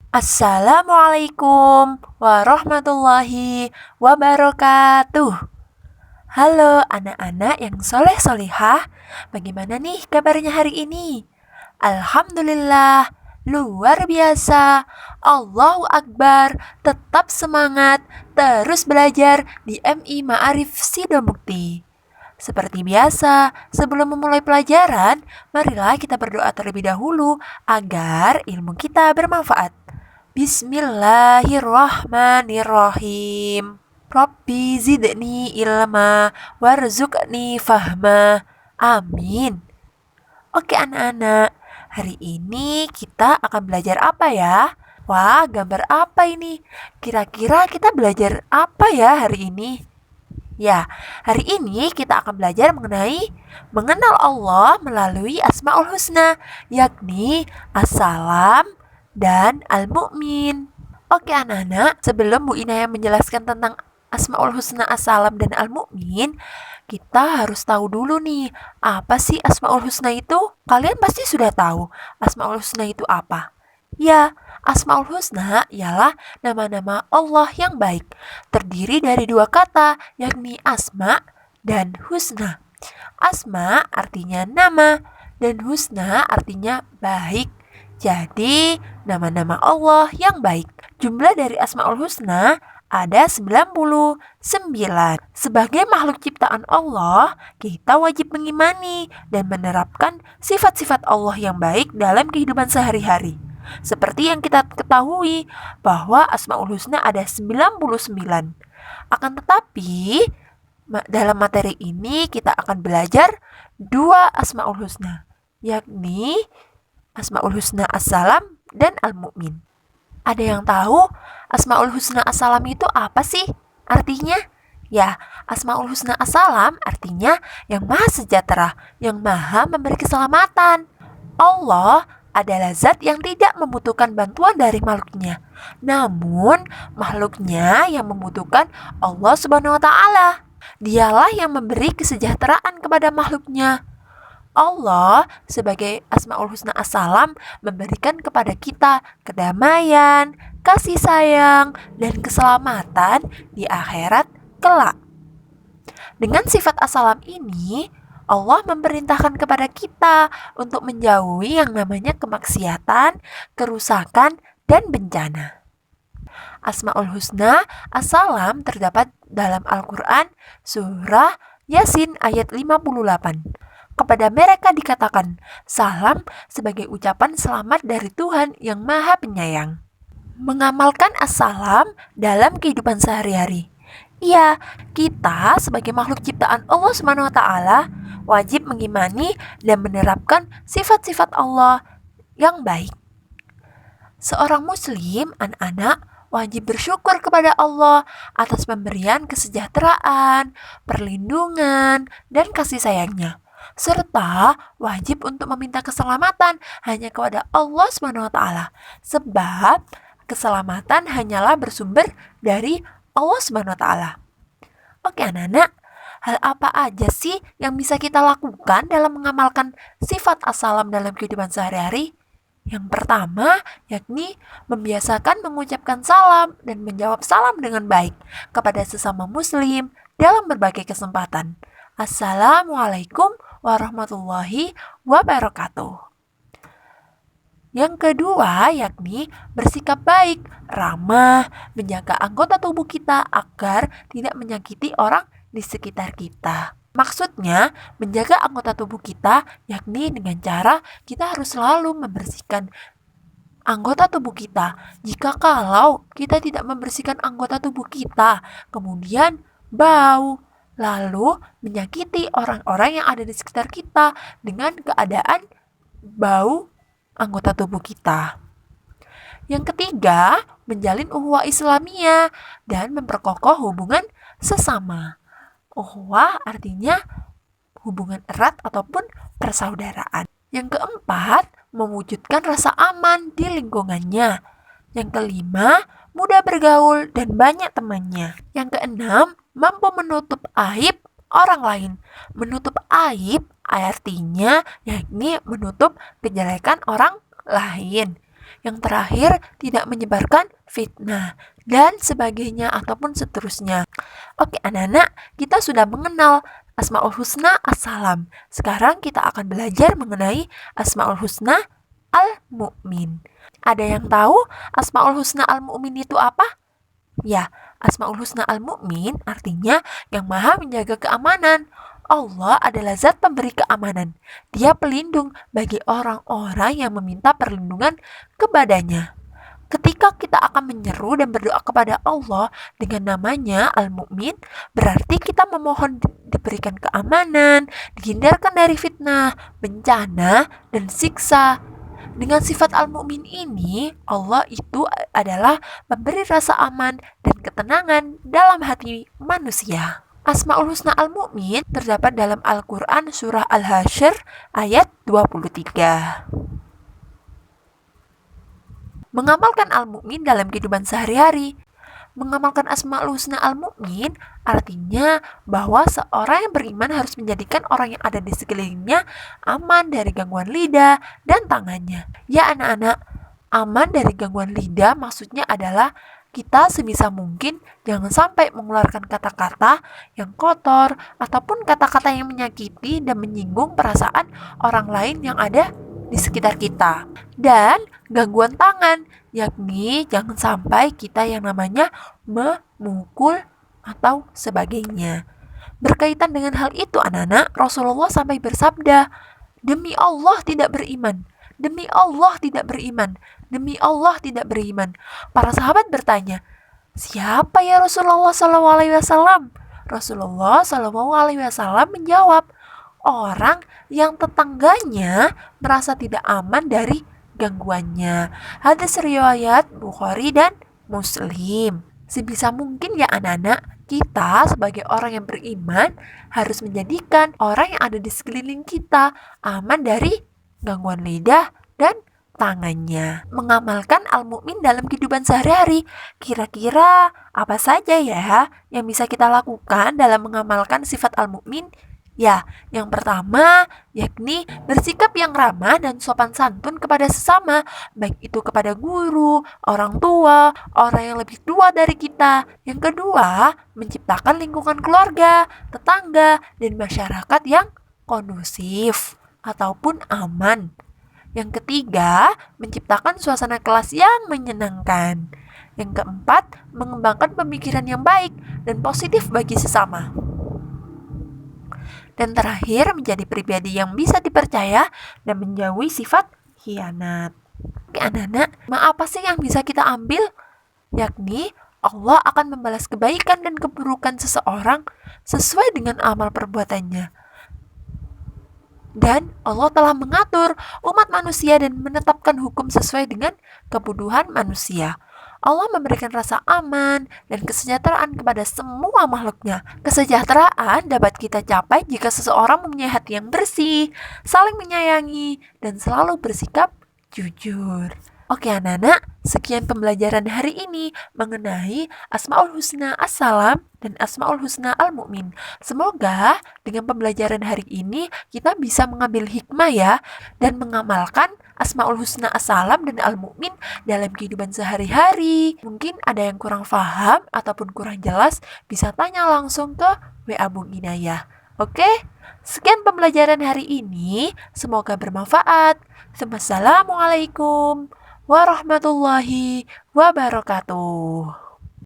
Assalamualaikum warahmatullahi wabarakatuh. Halo anak-anak yang soleh-solihah, bagaimana nih kabarnya hari ini? Alhamdulillah, luar biasa. Allahu Akbar, tetap semangat, terus belajar di MI Ma'arif Sidomukti. Seperti biasa, sebelum memulai pelajaran, marilah kita berdoa terlebih dahulu agar ilmu kita bermanfaat. Bismillahirrahmanirrahim. Rabbi zidni ilma warzuqni fahma. Amin. Oke anak-anak, hari ini kita akan belajar apa ya? Wah, gambar apa ini? Kira-kira kita belajar apa ya hari ini? Ya, hari ini kita akan belajar mengenal Allah melalui Asmaul Husna, yakni As-Salam dan Al-Mu'min. Oke anak-anak, sebelum Bu Inaya menjelaskan tentang Asmaul Husna, As-Salam, dan Al-Mu'min, kita harus tahu dulu nih, apa sih Asmaul Husna itu? Kalian pasti sudah tahu Asmaul Husna itu apa. Ya, Asmaul Husna ialah nama-nama Allah yang baik, terdiri dari dua kata, yakni Asma dan Husna. Asma artinya nama, dan Husna artinya baik. Jadi, nama-nama Allah yang baik. Jumlah dari Asmaul Husna ada 99. Sebagai makhluk ciptaan Allah, kita wajib mengimani dan menerapkan sifat-sifat Allah yang baik dalam kehidupan sehari-hari. Seperti yang kita ketahui bahwa Asmaul Husna ada 99. Akan tetapi, dalam materi ini kita akan belajar dua Asmaul Husna, yakni Asmaul Husna As-Salam dan Al-Mu'min. Ada yang tahu Asmaul Husna As-Salam itu apa sih artinya? Ya, Asmaul Husna As-Salam artinya yang maha sejahtera, yang maha memberi keselamatan. Allah adalah zat yang tidak membutuhkan bantuan dari makhluknya. Namun, makhluknya yang membutuhkan Allah Subhanahu wa Ta'ala. Dialah yang memberi kesejahteraan kepada makhluknya. Allah sebagai Asmaul Husna As-Salam memberikan kepada kita kedamaian, kasih sayang, dan keselamatan di akhirat kelak. Dengan sifat As-Salam ini, Allah memerintahkan kepada kita untuk menjauhi yang namanya kemaksiatan, kerusakan, dan bencana. Asmaul Husna As-Salam terdapat dalam Al-Quran surah Yasin ayat 58. Kepada mereka dikatakan, salam sebagai ucapan selamat dari Tuhan yang Maha Penyayang. Mengamalkan as-salam dalam kehidupan sehari-hari. Iya, kita sebagai makhluk ciptaan Allah Subhanahu wa Ta'ala wajib mengimani dan menerapkan sifat-sifat Allah yang baik. Seorang muslim, anak-anak, wajib bersyukur kepada Allah atas pemberian kesejahteraan, perlindungan, dan kasih sayangnya. Serta wajib untuk meminta keselamatan hanya kepada Allah SWT, sebab keselamatan hanyalah bersumber dari Allah SWT. Oke anak-anak, hal apa aja sih yang bisa kita lakukan dalam mengamalkan sifat as-salam dalam kehidupan sehari-hari? Yang pertama, yakni membiasakan mengucapkan salam dan menjawab salam dengan baik kepada sesama muslim dalam berbagai kesempatan. Assalamualaikum warahmatullahi wabarakatuh. Yang kedua, yakni bersikap baik, ramah, menjaga anggota tubuh kita agar tidak menyakiti orang di sekitar kita. Maksudnya, menjaga anggota tubuh kita yakni dengan cara kita harus selalu membersihkan anggota tubuh kita. Jika kalau kita tidak membersihkan anggota tubuh kita, kemudian bau, lalu menyakiti orang-orang yang ada di sekitar kita dengan keadaan bau anggota tubuh kita. Yang ketiga, menjalin ukhuwah Islamiyah dan memperkokoh hubungan sesama. Ukhuwah artinya hubungan erat ataupun persaudaraan. Yang keempat, mewujudkan rasa aman di lingkungannya. Yang kelima, mudah bergaul dan banyak temannya. Yang keenam, mampu menutup aib orang lain. Menutup aib artinya yakni menutup kejelekan orang lain. Yang terakhir, tidak menyebarkan fitnah dan sebagainya ataupun seterusnya. Oke anak-anak, kita sudah mengenal Asmaul Husna As-Salam. Sekarang kita akan belajar mengenai Asmaul Husna Al-Mu'min. Ada yang tahu Asmaul Husna Al-Mu'min itu apa? Ya, Asmaul Husna Al-Mu'min artinya yang maha menjaga keamanan. Allah adalah zat pemberi keamanan. Dia pelindung bagi orang-orang yang meminta perlindungan kepadanya. Ketika kita akan menyeru dan berdoa kepada Allah dengan namanya Al-Mu'min, berarti kita memohon diberikan keamanan, dihindarkan dari fitnah, bencana, dan siksa. Dengan sifat Al-Mu'min ini, Allah itu adalah memberi rasa aman dan ketenangan dalam hati manusia. Asmaul Husna Al-Mu'min terdapat dalam Al-Quran Surah Al-Hasyr ayat 23. Mengamalkan Al-Mu'min dalam kehidupan sehari-hari. Mengamalkan Asmaul Husna Al-Mu'min artinya bahwa seorang yang beriman harus menjadikan orang yang ada di sekelilingnya aman dari gangguan lidah dan tangannya. Ya anak-anak, aman dari gangguan lidah maksudnya adalah kita sebisa mungkin jangan sampai mengeluarkan kata-kata yang kotor ataupun kata-kata yang menyakiti dan menyinggung perasaan orang lain yang ada di sekitar kita. Dan gangguan tangan, yakni jangan sampai kita yang namanya memukul atau sebagainya. Berkaitan dengan hal itu anak-anak, Rasulullah sampai bersabda, demi Allah tidak beriman, demi Allah tidak beriman, demi Allah tidak beriman. Para sahabat bertanya, siapa ya Rasulullah SAW? Rasulullah SAW menjawab, orang yang tetangganya merasa tidak aman dari gangguannya. Hadis riwayat Bukhari dan Muslim. Sebisa mungkin ya anak-anak, kita sebagai orang yang beriman harus menjadikan orang yang ada di sekeliling kita aman dari gangguan lidah dan tangannya. Mengamalkan Al-Mu'min dalam kehidupan sehari-hari. Kira-kira apa saja ya yang bisa kita lakukan dalam mengamalkan sifat Al-Mu'min? Ya, yang pertama yakni bersikap yang ramah dan sopan santun kepada sesama, baik itu kepada guru, orang tua, orang yang lebih tua dari kita. Yang kedua, menciptakan lingkungan keluarga, tetangga, dan masyarakat yang kondusif ataupun aman. Yang ketiga, menciptakan suasana kelas yang menyenangkan. Yang keempat, mengembangkan pemikiran yang baik dan positif bagi sesama. Dan terakhir, menjadi pribadi yang bisa dipercaya dan menjauhi sifat khianat. Oke anak-anak, apa sih yang bisa kita ambil? Yakni Allah akan membalas kebaikan dan keburukan seseorang sesuai dengan amal perbuatannya. Dan Allah telah mengatur umat manusia dan menetapkan hukum sesuai dengan kebutuhan manusia. Allah memberikan rasa aman dan kesejahteraan kepada semua makhluknya. Kesejahteraan dapat kita capai jika seseorang mempunyai hati yang bersih, saling menyayangi, dan selalu bersikap jujur. Oke anak-anak, sekian pembelajaran hari ini mengenai Asmaul Husna As-Salam dan Asmaul Husna Al-Mu'min. Semoga dengan pembelajaran hari ini kita bisa mengambil hikmah ya dan mengamalkan Asmaul Husna As-Salam dan Al-Mu'min dalam kehidupan sehari-hari. Mungkin ada yang kurang paham ataupun kurang jelas, bisa tanya langsung ke WA Bung Inayah. Oke? Sekian pembelajaran hari ini, semoga bermanfaat. Wassalamualaikum warahmatullahi wabarakatuh.